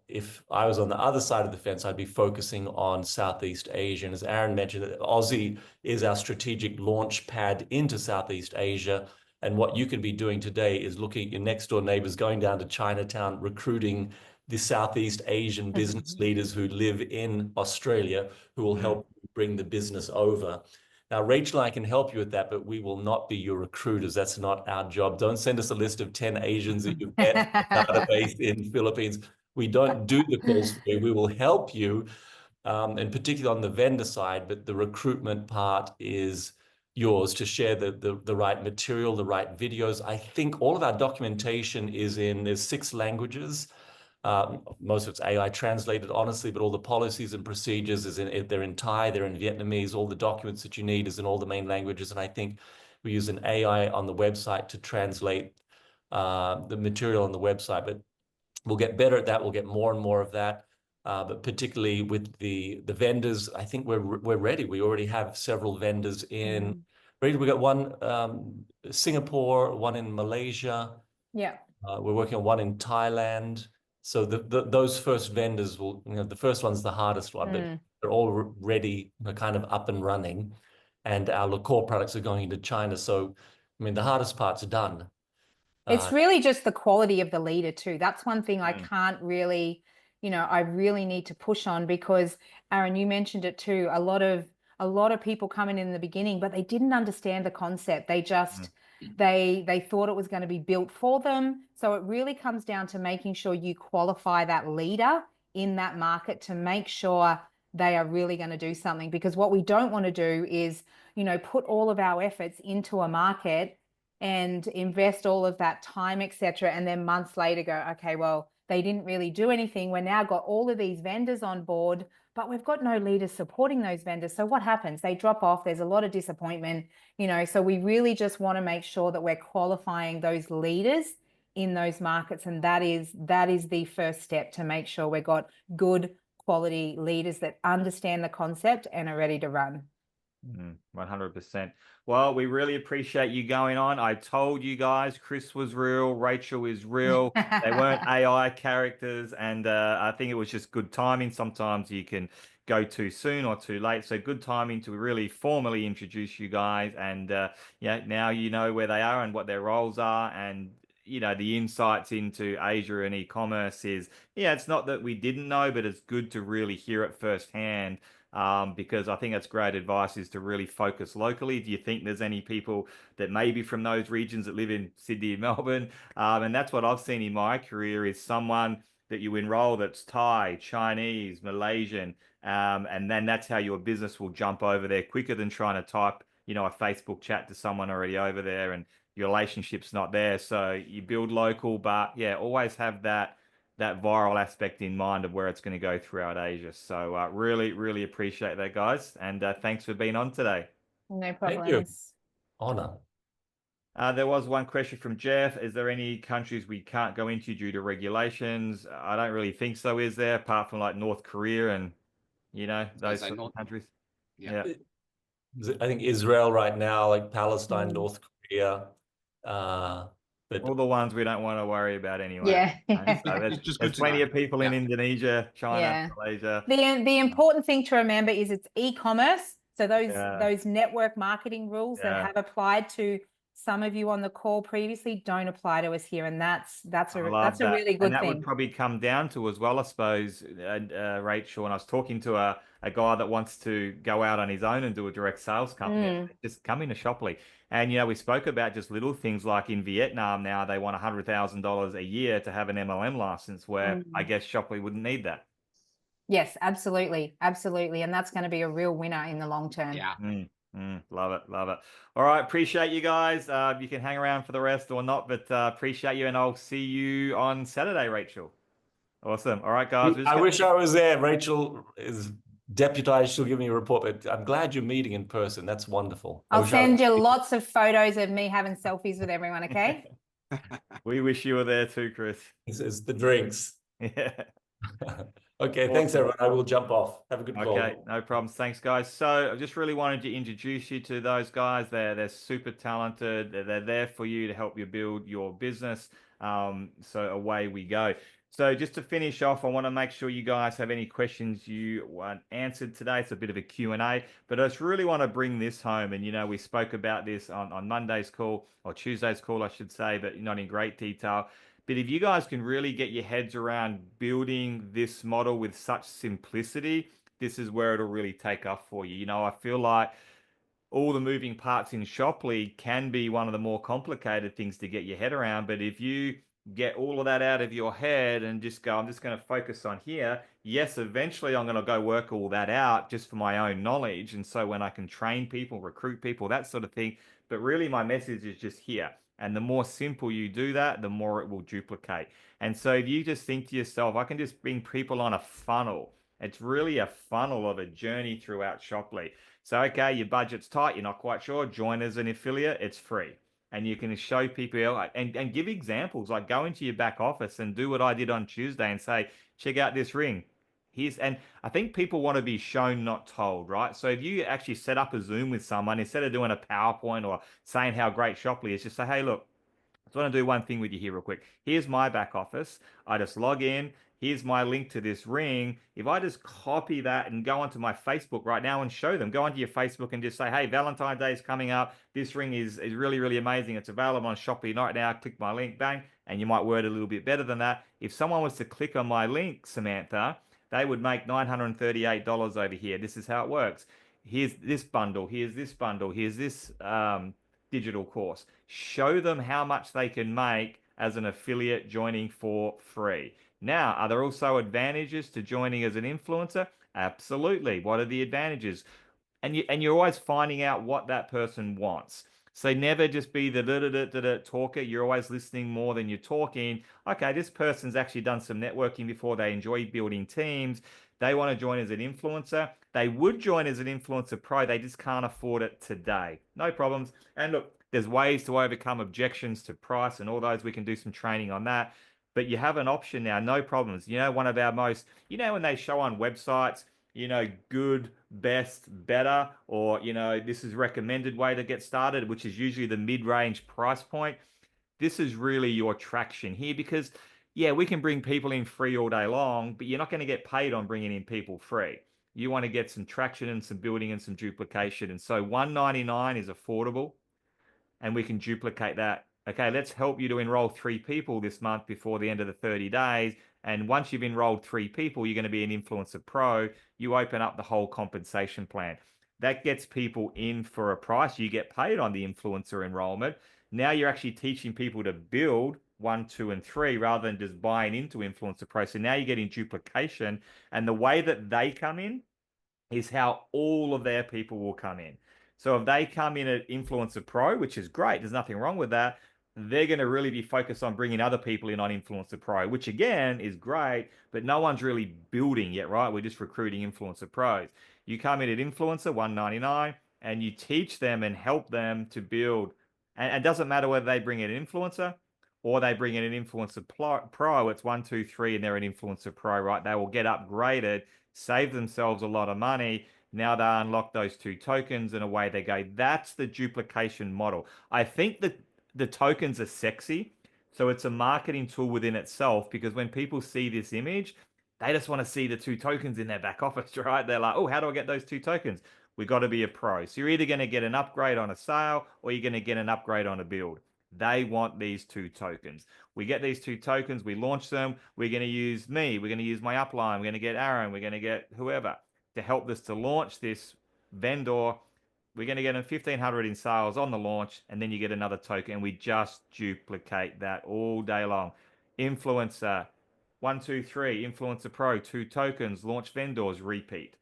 if I was on the other side of the fence, I'd be focusing on Southeast Asia. And as Aaron mentioned, Aussie is our strategic launch pad into Southeast Asia. And what you could be doing today is looking at your next door neighbors, going down to Chinatown, recruiting the Southeast Asian business leaders who live in Australia, who will help bring the business over. Now, Rachel and I can help you with that, but we will not be your recruiters. That's not our job. Don't send us a list of 10 Asians that you've met in the database in Philippines. We don't do the calls for you. We will help you, and particularly on the vendor side, but the recruitment part is yours to share the right material, the right videos. I think all of our documentation there's 6 languages. Most of it's AI translated, honestly, but all the policies and procedures they're in Thai, they're in Vietnamese. All the documents that you need is in all the main languages. And I think we use an AI on the website to translate the material on the website. But we'll get better at that. We'll get more and more of that. But particularly with the vendors, I think we're ready. We already have several vendors in. Ready? We got one Singapore, one in Malaysia. Yeah. We're working on one in Thailand. So those first vendors will, the first one's the hardest one, but they're all ready, kind of up and running. And our Liqueur products are going into China. So, I mean, the hardest part's done. It's really just the quality of the leader too. That's one thing I can't really, I really need to push on because, Aaron, you mentioned it too. A lot of people coming in the beginning, but they didn't understand the concept. They just, they thought it was going to be built for them. So it really comes down to making sure you qualify that leader in that market to make sure they are really going to do something. Because what we don't want to do is, put all of our efforts into a market and invest all of that time, etc. And then months later go, okay, well, they didn't really do anything. We're now got all of these vendors on board, but we've got no leaders supporting those vendors. So what happens? They drop off. There's a lot of disappointment, so we really just want to make sure that we're qualifying those leaders in those markets. And that is the first step to make sure we've got good quality leaders that understand the concept and are ready to run. 100%. Well, we really appreciate you going on. I told you guys Chris was real, Rachel is real. They weren't AI characters, and I think it was just good timing. Sometimes you can go too soon or too late, so good timing to really formally introduce you guys. And now you know where they are and what their roles are, and the insights into Asia and e-commerce is, it's not that we didn't know, but it's good to really hear it firsthand. because I think that's great advice is to really focus locally. Do you think there's any people that may be from those regions that live in Sydney and Melbourne? And that's what I've seen in my career is someone that you enroll that's Thai, Chinese, Malaysian, and then that's how your business will jump over there quicker than trying to type, a Facebook chat to someone already over there and your relationship's not there. So you build local, but yeah, always have that viral aspect in mind of where it's going to go throughout Asia. So really, really appreciate that, guys. And thanks for being on today. No Thank you. problems. Honor. There was one question from Jeff. Is there any countries we can't go into due to regulations? I don't really think so, is there? Apart from like North Korea and, those say sort of North- countries. Yeah. I think Israel right now, like Palestine, Mm. North Korea. But All the ones we don't want to worry about anyway. Yeah. So there's, Just there's good to plenty know. of people in Yeah. Indonesia, China, Yeah. Malaysia. The important thing to remember is it's e-commerce. So Yeah. those network marketing rules that Yeah. have applied to some of you on the call previously don't apply to us here, and that's I a love that. really And good that thing. would probably come down to as well, I suppose, Rachel, and I was talking to a guy that wants to go out on his own and do a direct sales company. Just come into Shoply. And, we spoke about just little things like in Vietnam now, they want $100,000 a year to have an MLM license where I guess Shoply wouldn't need that. Yes, absolutely. Absolutely. And that's going to be a real winner in the long term. Yeah. Love it. Love it. All right. Appreciate you guys. You can hang around for the rest or not, but appreciate you. And I'll see you on Saturday, Rachel. Awesome. All right, guys. I wish I was there. Rachel is deputized. She'll give me a report, but I'm glad you're meeting in person. That's wonderful. I'll send you lots of photos of me having selfies with everyone, okay? We wish you were there too, Chris. It's the drinks. Yeah. Okay, thanks Awesome. everyone. I will jump off. Have a good call. Okay, no problems. Thanks, guys. So I just really wanted to introduce you to those guys. They're super talented. They're there for you to help you build your business. So away we go. So just to finish off, I want to make sure you guys have any questions you want answered today. It's a bit of a Q&A, but I just really want to bring this home. And, we spoke about this on Monday's call or Tuesday's call, I should say, but not in great detail. But if you guys can really get your heads around building this model with such simplicity, this is where it'll really take off for you. I feel like all the moving parts in Shoply can be one of the more complicated things to get your head around. But if you get all of that out of your head and just go, I'm just going to focus on here. Yes, eventually I'm going to go work all that out just for my own knowledge. And so when I can train people, recruit people, that sort of thing. But really my message is just here. And the more simple you do that, the more it will duplicate. And so if you just think to yourself, I can just bring people on a funnel. It's really a funnel of a journey throughout Shoply. So, okay, your budget's tight. You're not quite sure. Join as an affiliate. It's free. And you can show people and give examples, like go into your back office and do what I did on Tuesday and say, check out this ring. And I think people want to be shown, not told, right? So if you actually set up a Zoom with someone, instead of doing a PowerPoint or saying how great Shoply is, just say, hey, look, I just want to do one thing with you here real quick. Here's my back office. I just log in. Here's my link to this ring. If I just copy that and go onto my Facebook right now and show them, go onto your Facebook and just say, hey, Valentine's Day is coming up. This ring is really, really amazing. It's available on Shopee right now. Click my link, bang. And you might word it a little bit better than that. If someone was to click on my link, Samantha, they would make $938 over here. This is how it works. Here's this bundle. Here's this bundle. Here's this digital course. Show them how much they can make as an affiliate joining for free. Now, are there also advantages to joining as an influencer? Absolutely. What are the advantages? And you're always finding out what that person wants. So never just be the talker. You're always listening more than you're talking. Okay, this person's actually done some networking before. They enjoy building teams. They want to join as an influencer. They would join as an influencer pro. They just can't afford it today. No problems. And look, there's ways to overcome objections to price and all those. We can do some training on that. But you have an option now, no problems. One of our most, when they show on websites, good, best, better, or, this is recommended way to get started, which is usually the mid-range price point. This is really your traction here because, yeah, we can bring people in free all day long, but you're not going to get paid on bringing in people free. You want to get some traction and some building and some duplication. And so $199 is affordable and we can duplicate that. Okay, let's help you to enroll 3 people this month before the end of the 30 days. And once you've enrolled 3 people, you're going to be an Influencer Pro. You open up the whole compensation plan. That gets people in for a price. You get paid on the influencer enrollment. Now you're actually teaching people to build 1, 2, and 3 rather than just buying into Influencer Pro. So now you're getting duplication. And the way that they come in is how all of their people will come in. So if they come in at Influencer Pro, which is great, there's nothing wrong with that, they're going to really be focused on bringing other people in on Influencer Pro, which again is great, but no one's really building yet, right? We're just recruiting Influencer Pros. You come in at Influencer, $199, and you teach them and help them to build. And it doesn't matter whether they bring in an influencer or they bring in an Influencer Pro, it's 1, 2, 3, and they're an Influencer Pro, right? They will get upgraded, save themselves a lot of money. Now they unlock those 2 tokens and away they go. That's the duplication model. I think that the tokens are sexy. So it's a marketing tool within itself because when people see this image, they just want to see the 2 tokens in their back office, right? They're like, oh, how do I get those 2 tokens? We got to be a pro. So you're either going to get an upgrade on a sale or you're going to get an upgrade on a build. They want these 2 tokens. We get these 2 tokens, we launch them. We're going to use me. We're going to use my upline. We're going to get Aaron. We're going to get whoever to help us to launch this vendor. We're going to get them 1,500 in sales on the launch, and then you get another token. And we just duplicate that all day long. Influencer, 1, 2, 3, Influencer Pro, 2 tokens, launch vendors, repeat.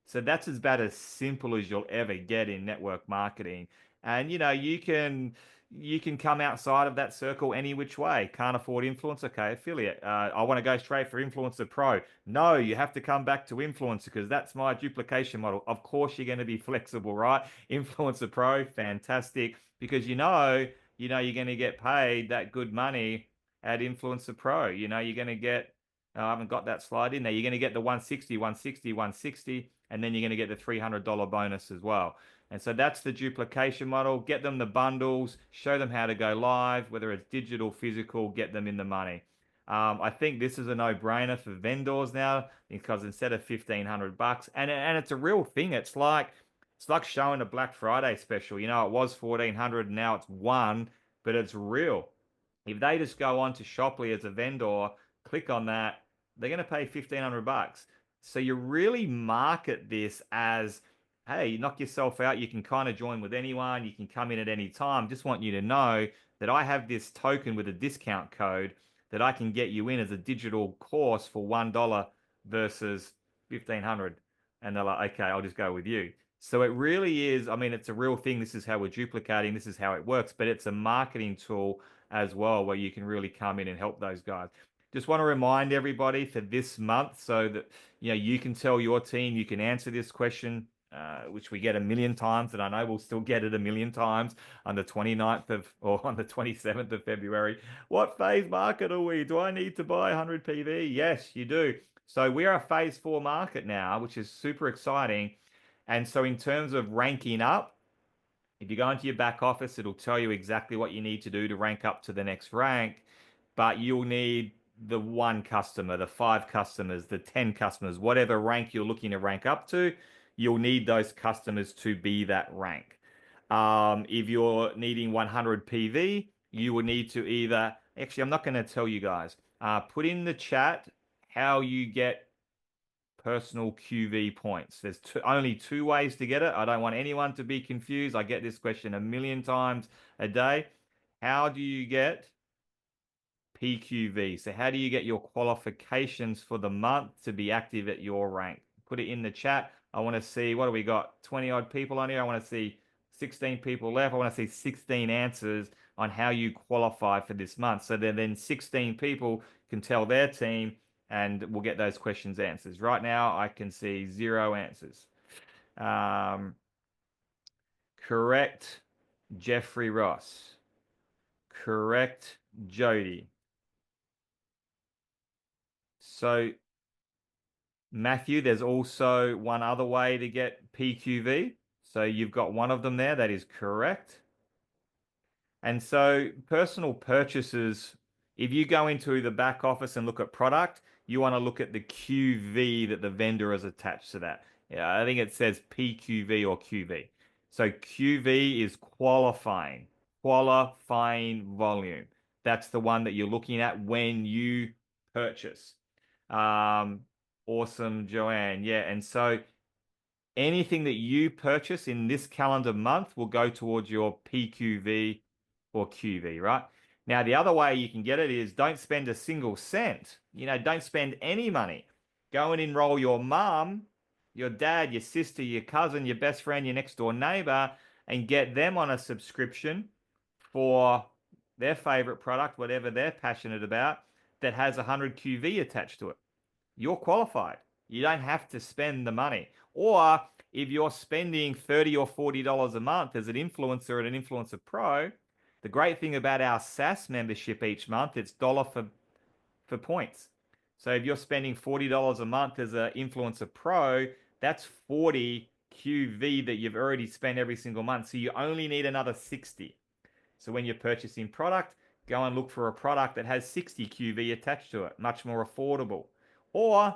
So that's about as simple as you'll ever get in network marketing. And you can come outside of that circle any which way. Can't afford influence? Okay, affiliate. I want to go straight for Influencer Pro. No, you have to come back to Influencer because that's my duplication model. Of course, you're going to be flexible, right? Influencer Pro, fantastic, because you're going to get paid that good money at Influencer Pro. You're going to get, I haven't got that slide in there. You're going to get the 160, 160, 160, and then you're going to get the $300 bonus as well. And so that's the duplication model. Get them the bundles, show them how to go live, whether it's digital, physical, get them in the money. I think this is a no-brainer for vendors now because instead of $1,500, and it's a real thing. It's like showing a Black Friday special. It was $1,400, now it's $1, but it's real. If they just go on to Shoply as a vendor, click on that, they're going to pay $1,500. So you really market this as, hey, you knock yourself out. You can kind of join with anyone. You can come in at any time. Just want you to know that I have this token with a discount code that I can get you in as a digital course for $1 versus 1,500. And they're like, okay, I'll just go with you. So it really is, it's a real thing. This is how we're duplicating. This is how it works. But it's a marketing tool as well where you can really come in and help those guys. Just want to remind everybody for this month so that you can tell your team, you can answer this question, which we get 1,000,000 times, and I know we'll still get it 1,000,000 times on the 29th or on the 27th of February. What phase market are we? Do I need to buy 100 PV? Yes, you do. So we are a phase 4 market now, which is super exciting. And so in terms of ranking up, if you go into your back office, it'll tell you exactly what you need to do to rank up to the next rank. But you'll need the 1 customer, the 5 customers, the 10 customers, whatever rank you're looking to rank up to, you'll need those customers to be that rank. If you're needing 100 PV, you will need to either, actually, I'm not going to tell you guys, put in the chat how you get personal QV points. There's only 2 ways to get it. I don't want anyone to be confused. I get this question 1,000,000 times a day. How do you get PQV? So how do you get your qualifications for the month to be active at your rank? Put it in the chat. I want to see, what do we got? 20 odd people on here. I want to see 16 people left. I want to see 16 answers on how you qualify for this month. So then 16 people can tell their team and we'll get those questions answers. Right now, I can see 0 answers. Correct, Jeffrey Ross. Correct, Jody. So, Matthew, there's also one other way to get PQV. So you've got one of them there. That is correct. And so personal purchases, if you go into the back office and look at product, you want to look at the QV that the vendor has attached to that. Yeah, I think it says PQV or QV. So QV is qualifying volume. That's the one that you're looking at when you purchase. Awesome, Joanne. Yeah, and so anything that you purchase in this calendar month will go towards your PQV or QV, right? Now, the other way you can get it is don't spend a single cent. Don't spend any money. Go and enroll your mom, your dad, your sister, your cousin, your best friend, your next door neighbor, and get them on a subscription for their favorite product, whatever they're passionate about, that has 100 QV attached to it. You're qualified. You don't have to spend the money. Or if you're spending $30 or $40 a month as an influencer at an Influencer Pro, the great thing about our SaaS membership each month, it's dollar for points. So if you're spending $40 a month as an Influencer Pro, that's 40 QV that you've already spent every single month. So you only need another 60. So when you're purchasing product, go and look for a product that has 60 QV attached to it, much more affordable. Or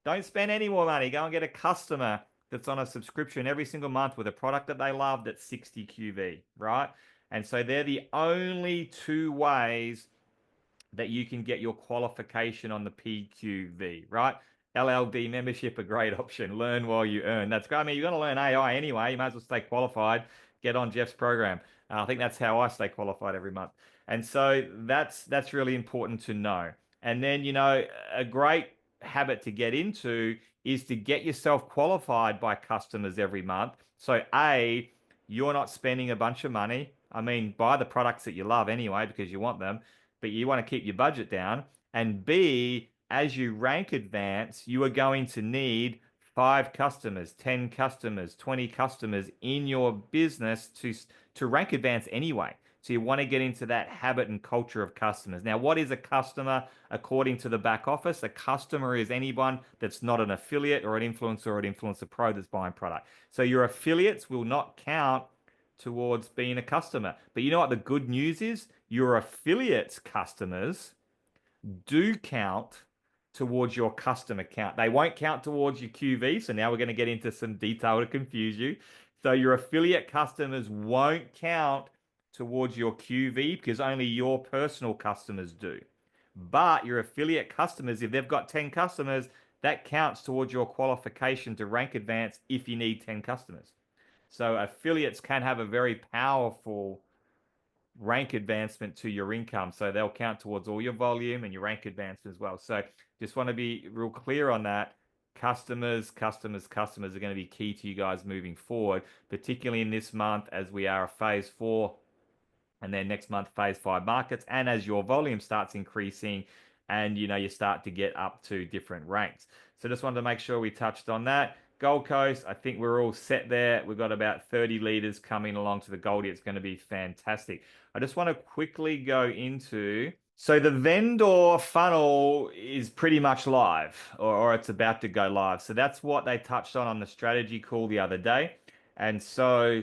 don't spend any more money. Go and get a customer that's on a subscription every single month with a product that they love that's 60 QV, right? And so they're the only two ways that you can get your qualification on the PQV, right? LLD membership, a great option. Learn while you earn. That's great. I mean, you're going to learn AI anyway. You might as well stay qualified. Get on Jeff's program. I think that's how I stay qualified every month. And so that's really important to know. And then, a great habit to get into is to get yourself qualified by customers every month. So A, you're not spending a bunch of money. I mean, buy the products that you love anyway because you want them, but you want to keep your budget down. And B, as you rank advance, you are going to need 5 customers, 10 customers, 20 customers in your business to rank advance anyway. So you want to get into that habit and culture of customers. Now, what is a customer according to the back office? A customer is anyone that's not an affiliate or an influencer or an influencer pro that's buying product. So your affiliates will not count towards being a customer. But you know what the good news is? Your affiliates customers do count towards your customer count. They won't count towards your QV. So now we're going to get into some detail to confuse you. So your affiliate customers won't count towards your QV because only your personal customers do. But your affiliate customers, if they've got 10 customers, that counts towards your qualification to rank advance if you need 10 customers. So affiliates can have a very powerful rank advancement to your income. So they'll count towards all your volume and your rank advancement as well. So just want to be real clear on that. Customers are going to be key to you guys moving forward, particularly in this month as we are a phase 4 and then next month phase 5 markets, and as your volume starts increasing and you start to get up to different ranks. So just wanted to make sure we touched on that. Gold Coast, I think we're all set there. We've got about 30 leaders coming along to the Goldie. It's going to be fantastic. I just want to quickly go into, so the vendor funnel is pretty much live, or it's about to go live. So that's what they touched on the strategy call the other day. And so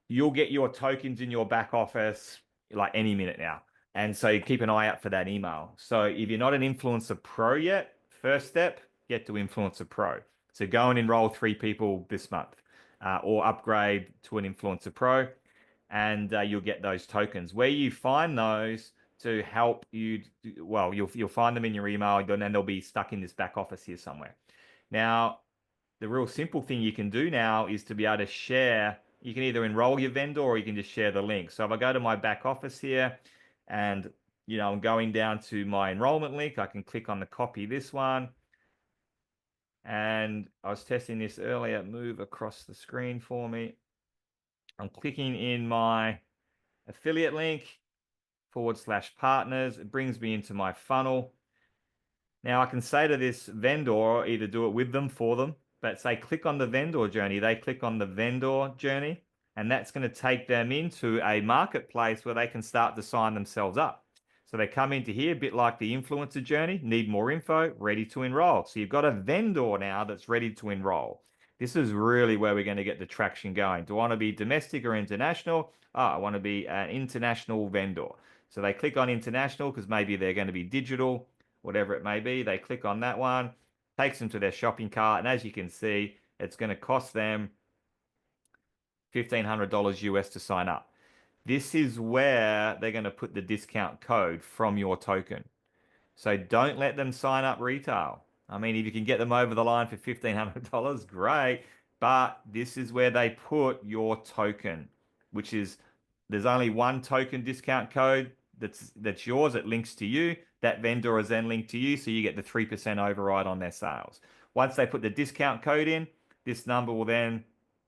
you'll get your tokens in your back office like any minute now. And so you keep an eye out for that email. So if you're not an Influencer Pro yet, first step, get to Influencer Pro. So go and enroll 3 people this month, or upgrade to an Influencer Pro, and you'll get those tokens. Where you find those to help you, well, you'll find them in your email, and then they'll be stuck in this back office here somewhere. Now, the real simple thing you can do now is to be able to share. You can either enroll your vendor or you can just share the link. So if I go to my back office here and I'm going down to my enrollment link, I can click on the copy this one. And I was testing this earlier, move across the screen for me. I'm clicking in my affiliate link /partners. It brings me into my funnel. Now I can say to this vendor, either do it with them, for them, but say click on the vendor journey. They click on the vendor journey, and that's going to take them into a marketplace where they can start to sign themselves up. So they come into here, a bit like the influencer journey, need more info, ready to enroll. So you've got a vendor now that's ready to enroll. This is really where we're going to get the traction going. Do I want to be domestic or international? I want to be an international vendor. So they click on international because maybe they're going to be digital, whatever it may be. They click on that one, takes them to their shopping cart. And as you can see, it's going to cost them $1,500 US to sign up. This is where they're going to put the discount code from your token. So don't let them sign up retail. I mean, if you can get them over the line for $1,500, great. But this is where they put your token, which is there's only one token discount code that's yours. It links to you. That vendor is then linked to you, so you get the 3% override on their sales. Once they put the discount code in, this number will then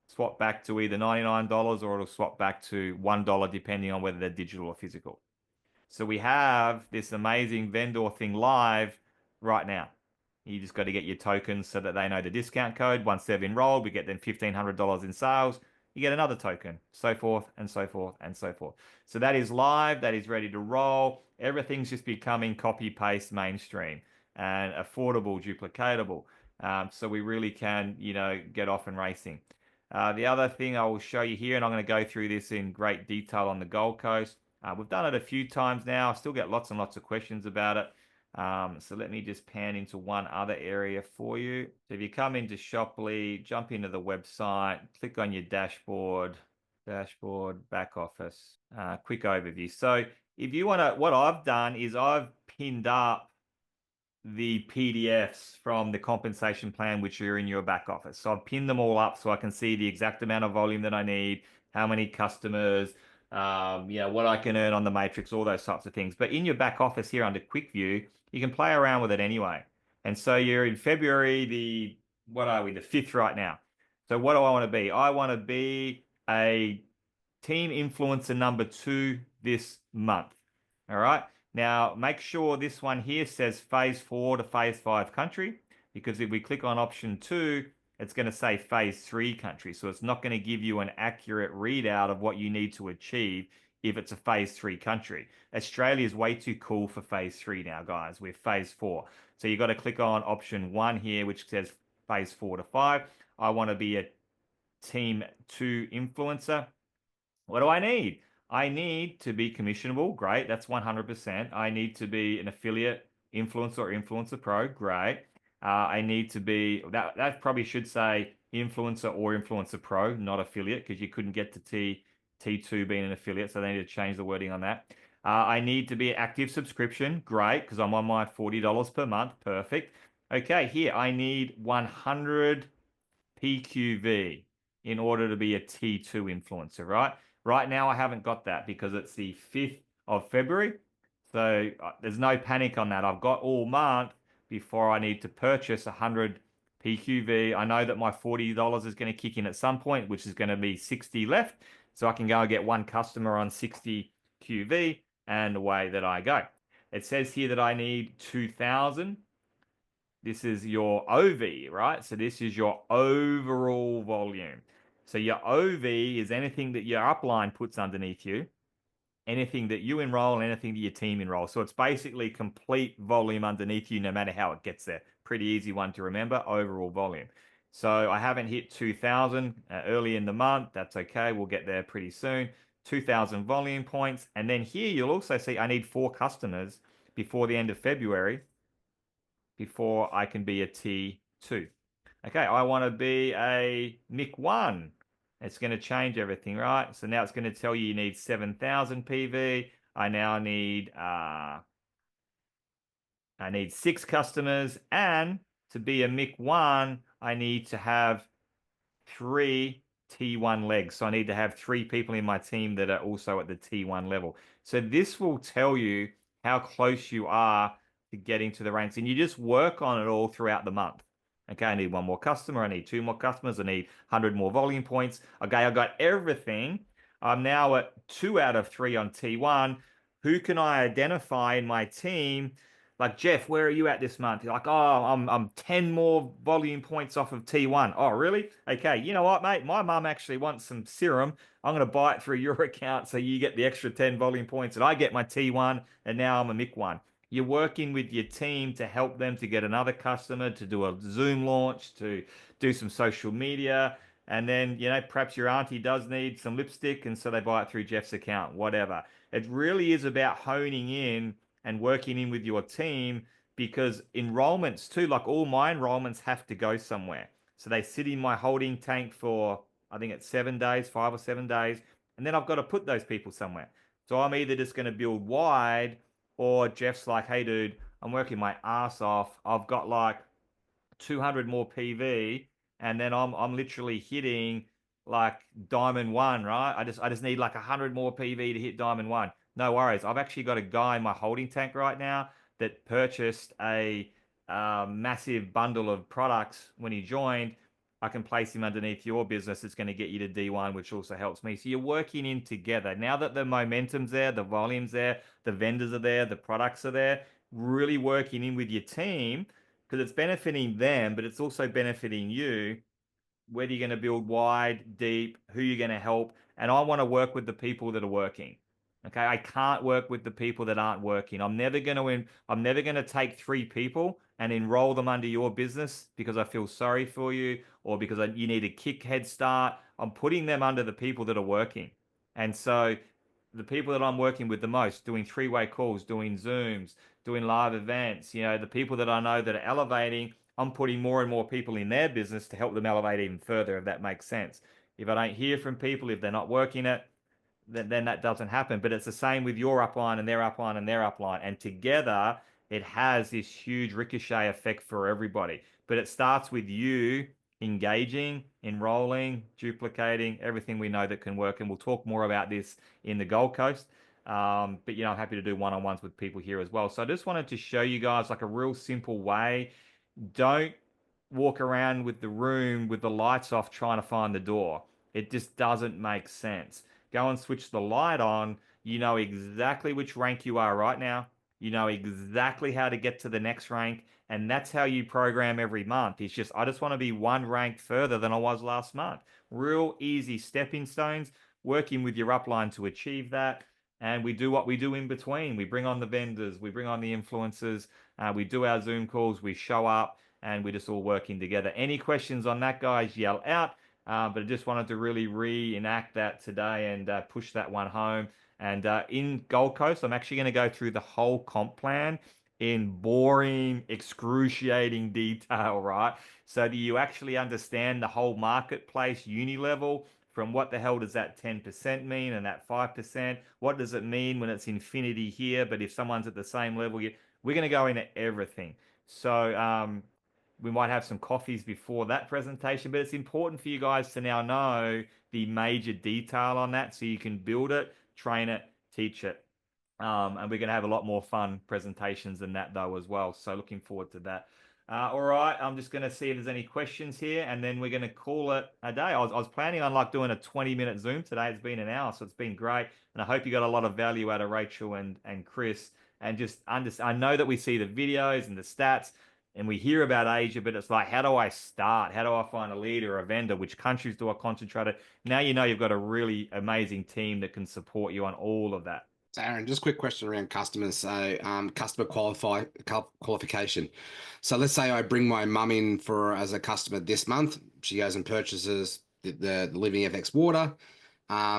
swap back to either $99 or it'll swap back to $1 depending on whether they're digital or physical. So we have this amazing vendor thing live right now. You just got to get your tokens so that they know the discount code. Once they've enrolled, we get them $1,500 in sales. You get another token, so forth and so forth and so forth. So that is live. That is ready to roll. Everything's just becoming copy paste mainstream and affordable, duplicatable. So we really can, get off and racing. The other thing I will show you here, and I'm going to go through this in great detail on the Gold Coast. We've done it a few times now. I still get lots and lots of questions about it. So let me just pan into one other area for you. So if you come into Shoply, jump into the website, click on your dashboard, back office, quick overview. So if you want to, what I've done is I've pinned up the PDFs from the compensation plan, which are in your back office. So I've pinned them all up so I can see the exact amount of volume that I need, how many customers, what I can earn on the matrix, all those types of things. But in your back office here under quick view, you can play around with it anyway. And so you're in February, what are we, the 5th right now. So what do I want to be? I want to be a team influencer number 2 this month. All right. Now, make sure this one here says phase 4 to phase 5 country, because if we click on option 2, it's going to say phase 3 country. So it's not going to give you an accurate readout of what you need to achieve if it's a phase 3 country. Australia is way too cool for phase 3 now, guys. We're phase 4. So you've got to click on option 1 here, which says phase 4 to 5. I want to be a team 2 influencer. What do I need? I need to be commissionable. Great. That's 100%. I need to be an affiliate influencer or influencer pro. Great. I need to be, that probably should say influencer or influencer pro, not affiliate, because you couldn't get to T2 being an affiliate. So they need to change the wording on that. I need to be active subscription. Great. Because I'm on my $40 per month. Perfect. Okay. Here, I need 100 PQV in order to be a T2 influencer, right? Right now, I haven't got that because it's the 5th of February. So there's no panic on that. I've got all month before I need to purchase 100 PQV. I know that my $40 is going to kick in at some point, which is going to be 60 left. So I can go and get one customer on 60 QV, and away that I go. It says here that I need 2,000. This is your OV, right? So this is your overall volume. So your OV is anything that your upline puts underneath you, anything that you enroll, anything that your team enrolls. So it's basically complete volume underneath you, no matter how it gets there. Pretty easy one to remember, overall volume. So I haven't hit 2,000 early in the month. That's okay. We'll get there pretty soon. 2,000 volume points. And then here you'll also see I need 4 customers before the end of February before I can be a T2. Okay, I want to be a MIC1. It's going to change everything, right? So now it's going to tell you need 7,000 PV. I now need 6 customers, and to be a MIC1, I need to have 3 T1 legs. So I need to have 3 people in my team that are also at the T1 level. So this will tell you how close you are to getting to the ranks, and you just work on it all throughout the month. Okay, I need 1 more customer. I need 2 more customers. I need 100 more volume points. Okay, I got everything. I'm now at 2 out of 3 on T1. Who can I identify in my team? Like, Jeff, where are you at this month? You're like, oh, I'm 10 more volume points off of T1. Oh, really? Okay, you know what, mate? My mum actually wants some serum. I'm going to buy it through your account so you get the extra 10 volume points and I get my T1, and now I'm a MIC1. You're working with your team to help them to get another customer, to do a Zoom launch, to do some social media. And then, perhaps your auntie does need some lipstick, and so they buy it through Jeff's account, whatever. It really is about honing in and working in with your team, because enrollments too, like all my enrollments have to go somewhere. So they sit in my holding tank for, I think it's 7 days, 5 or 7 days. And then I've got to put those people somewhere. So I'm either just going to build wide, or Jeff's like, hey, dude, I'm working my ass off. I've got like 200 more PV, and then I'm literally hitting like Diamond 1, right? I just need like 100 more PV to hit Diamond 1. No worries. I've actually got a guy in my holding tank right now that purchased a massive bundle of products when he joined. I can place him underneath your business. It's going to get you to D1, which also helps me. So you're working in together. Now that the momentum's there, the volume's there, the vendors are there, the products are there, really working in with your team because it's benefiting them, but it's also benefiting you. Whether you're going to build wide, deep, who you're going to help. And I want to work with the people that are working. Okay. I can't work with the people that aren't working. I'm never going to take 3 people and enroll them under your business because I feel sorry for you or because you need a kick head start. I'm putting them under the people that are working. And so the people that I'm working with the most, doing 3-way calls, doing Zooms, doing live events, the people that I know that are elevating, I'm putting more and more people in their business to help them elevate even further, if that makes sense. If I don't hear from people, if they're not working it, then that doesn't happen. But it's the same with your upline and their upline and their upline. And together, it has this huge ricochet effect for everybody. But it starts with you engaging, enrolling, duplicating, everything we know that can work. And we'll talk more about this in the Gold Coast. But I'm happy to do one-on-ones with people here as well. So I just wanted to show you guys like a real simple way. Don't walk around with the room with the lights off trying to find the door. It just doesn't make sense. Go and switch the light on. You know exactly which rank you are right now. You know exactly how to get to the next rank. And that's how you program every month. It's just, I just want to be one rank further than I was last month. Real easy stepping stones, working with your upline to achieve that. And we do what we do in between. We bring on the vendors, we bring on the influencers, we do our Zoom calls, we show up, and we're just all working together. Any questions on that, guys, yell out. But I just wanted to really reenact that today and push that one home. And in Gold Coast, I'm actually going to go through the whole comp plan in boring, excruciating detail, right? So do you actually understand the whole marketplace uni level? From what the hell does that 10% mean and that 5%? What does it mean when it's infinity here? But if someone's at the same level, we're going to go into everything. So we might have some coffees before that presentation, but it's important for you guys to now know the major detail on that so you can build it, train it, teach it. And we're going to have a lot more fun presentations than that though as well. So looking forward to that. All right, I'm just going to see if there's any questions here, and then we're going to call it a day. I was planning on like doing a 20-minute Zoom today. It's been an hour, so it's been great. And I hope you got a lot of value out of Rachel and Chris. And just I know that we see the videos and the stats, and we hear about Asia, but it's like, how do I start? How do I find a leader or a vendor? Which countries do I concentrate on? Now you know you've got a really amazing team that can support you on all of that. So Aaron, just a quick question around customers. So customer qualification. So let's say I bring my mum in for as a customer this month. She goes and purchases the Living FX water.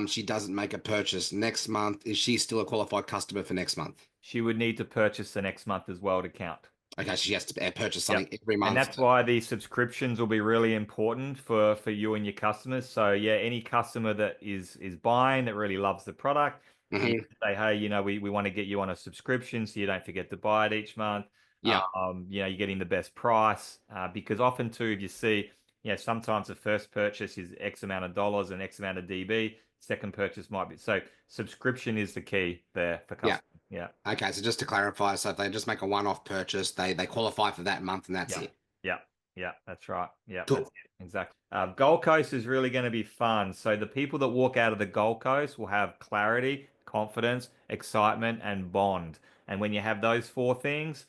She doesn't make a purchase next month. Is she still a qualified customer for next month? She would need to purchase the next month as well to count. Okay, so she has to purchase something every month. And that's why these subscriptions will be really important for you and your customers. So yeah, any customer that is buying that really loves the product, say, hey, we want to get you on a subscription so you don't forget to buy it each month. Yeah. You're getting the best price because often too, if you see, sometimes the first purchase is X amount of dollars and X amount of DB. Second purchase might be. So subscription is the key there for customers. Yeah. Okay, so just to clarify, so if they just make a one-off purchase, they qualify for that month and that's it. Yeah, that's right. Yeah, cool. That's it. Exactly. Gold Coast is really going to be fun. So the people that walk out of the Gold Coast will have clarity, confidence, excitement, and bond. And when you have those 4 things,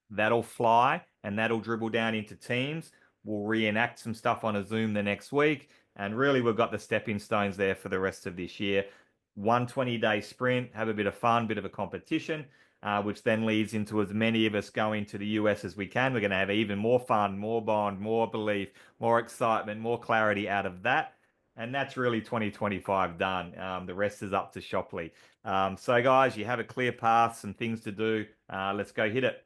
that'll fly and that'll dribble down into teams. We'll reenact some stuff on a Zoom the next week. And really, we've got the stepping stones there for the rest of this year. 120-day sprint, have a bit of fun, bit of a competition, which then leads into as many of us going to the US as we can. We're going to have even more fun, more bond, more belief, more excitement, more clarity out of that. And that's really 2025 done. The rest is up to Shopley. So guys, you have a clear path, some things to do. Let's go hit it.